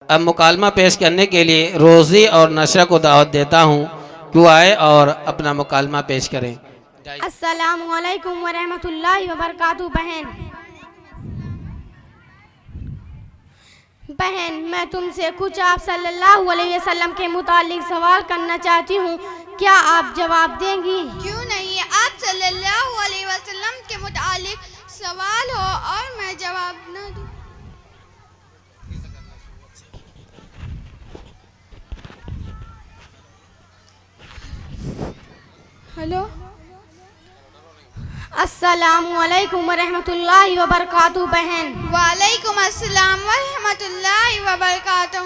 اب مکالمہ پیش کرنے کے لیے روزی اور نشرہ کو دعوت دیتا ہوں کہ وہ آئے اور اپنا مکالمہ پیش کریں۔ السلام علیکم ورحمۃ اللہ وبرکاتہ۔ بہن میں تم سے کچھ آپ صلی اللہ علیہ وسلم کے متعلق سوال کرنا چاہتی ہوں، کیا آپ جواب دیں گی؟ کیوں نہیں، آپ صلی اللہ علیہ وسلم کے متعلق سوال ہو اور میں جواب نہ دوں؟ ہلو، السلام علیکم ورحمۃ اللہ وبرکاتہ۔ بہن وعلیکم السلام ورحمۃ اللہ وبرکاتہ۔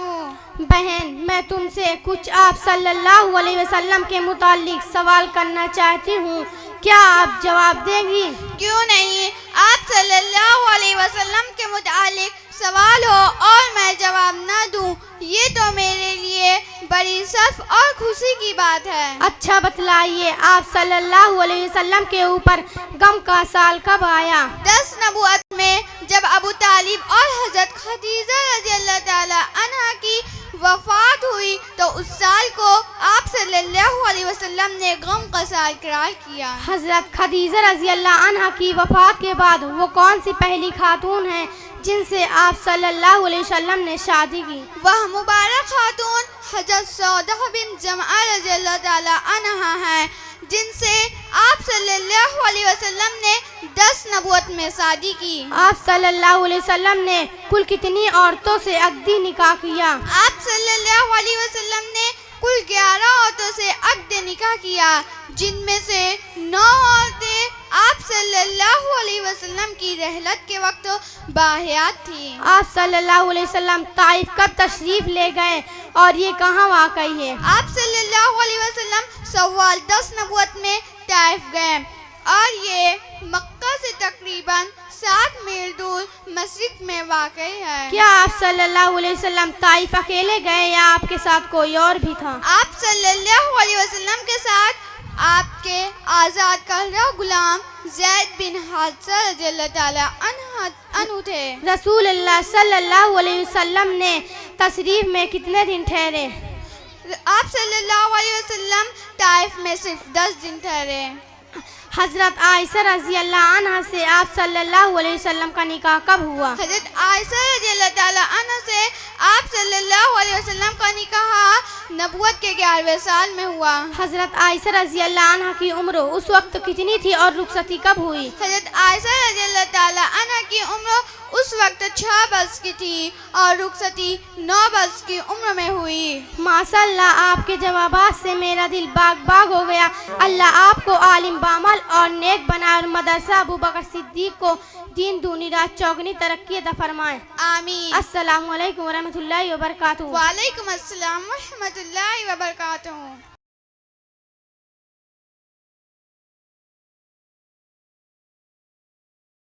بہن میں تم سے کچھ آپ صلی اللہ علیہ وسلم کے متعلق سوال کرنا چاہتی ہوں، کیا آپ جواب دیں گی؟ کیوں نہیں، آپ صلی اللہ علیہ وسلم کے متعلق سوال ہو اور میں جواب نہ دوں، یہ تو میرے لیے بڑی شرف اور خوشی کی بات ہے۔ اچھا بتلائیے، آپ صلی اللہ علیہ وسلم کے اوپر غم کا سال کب آیا؟ 10 نبوت میں جب ابو طالب اور حضرت خدیجہ رضی اللہ تعالی عنہ کی وفات ہوئی تو اس سال کو آپ صلی اللہ علیہ وسلم نے غم کا سال قرار کیا۔ حضرت خدیجہ رضی اللہ عنہ کی وفات کے بعد وہ کون سی پہلی خاتون ہیں جن سے آپ صلی اللہ علیہ وسلم نے شادی کی؟ وہ مبارک خاتون حضرت سودہ بن زمعہ رضی اللہ تعالی عنہ ہیں، جن سے آپ صلی اللہ علیہ وسلم نے 10 نبوت میں شادی کی۔ آپ صلی اللہ علیہ وسلم نے کل کتنی عورتوں سے عقدی نکاح کیا؟ آپ صلی اللہ علیہ وسلم نے کل 11 عورتوں سے عقد نکاح کیا، جن میں سے 9 عورتیں آپ صلی اللہ علیہ وسلم کی رحلت کے وقت باحیات تھیں۔ آپ صلی اللہ علیہ وسلم طائف کب تشریف لے گئے اور یہ کہاں واقع ہے؟ آپ صلی اللہ علیہ وسلم سوال 10 نبوت میں طائف گئے اور یہ مکہ سے تقریباً 7 میل دور مشرق میں واقع ہے۔ کیا آپ صلی اللہ علیہ وسلم طائف اکیلے گئے یا آپ کے ساتھ کوئی اور بھی تھا؟ آپ صلی اللہ علیہ وسلم کے ساتھ آپ کے آزاد کردہ غلام زید بن حارثہ رضی اللہ تعالی عنہ تھے۔ رسول اللہ صلی اللہ علیہ وسلم نے تشریف میں کتنے دن ٹھہرے؟ آپ صلی اللہ علیہ وسلم طائف میں صرف 10 دن ٹھہرے۔ حضرت عائشہ رضی اللہ عنہ سے آپ صلی اللہ علیہ وسلم کا نکاح کب ہوا؟ حضرت عائشہ رضی اللہ تعالی عنہ سے آپ صلی اللہ علیہ وسلم کا نکاح نبوت کے 11ویں سال میں ہوا۔ حضرت عائشہ رضی اللہ عنہ کی عمر اس وقت کتنی تھی اور رخصتی کب ہوئی؟ حضرت عائشہ رضی اللہ تعالی عنہ کی عمر اس وقت 6 برس کی تھی اور رخصتی 9 برس کی عمر میں ہوئی۔ ماشاء اللہ، آپ کے جوابات سے میرا دل باغ باغ ہو گیا۔ اللہ آپ کو عالم بعمل اور نیک بنائے اور مدرسہ ابو بکر صدیق کو دین دونی رات چوگنی ترقی عطا فرمائے، آمین۔ السلام علیکم ورحمۃ اللہ وبرکاتہ۔ وعلیکم السلام ورحمۃ اللہ وبرکاتہ۔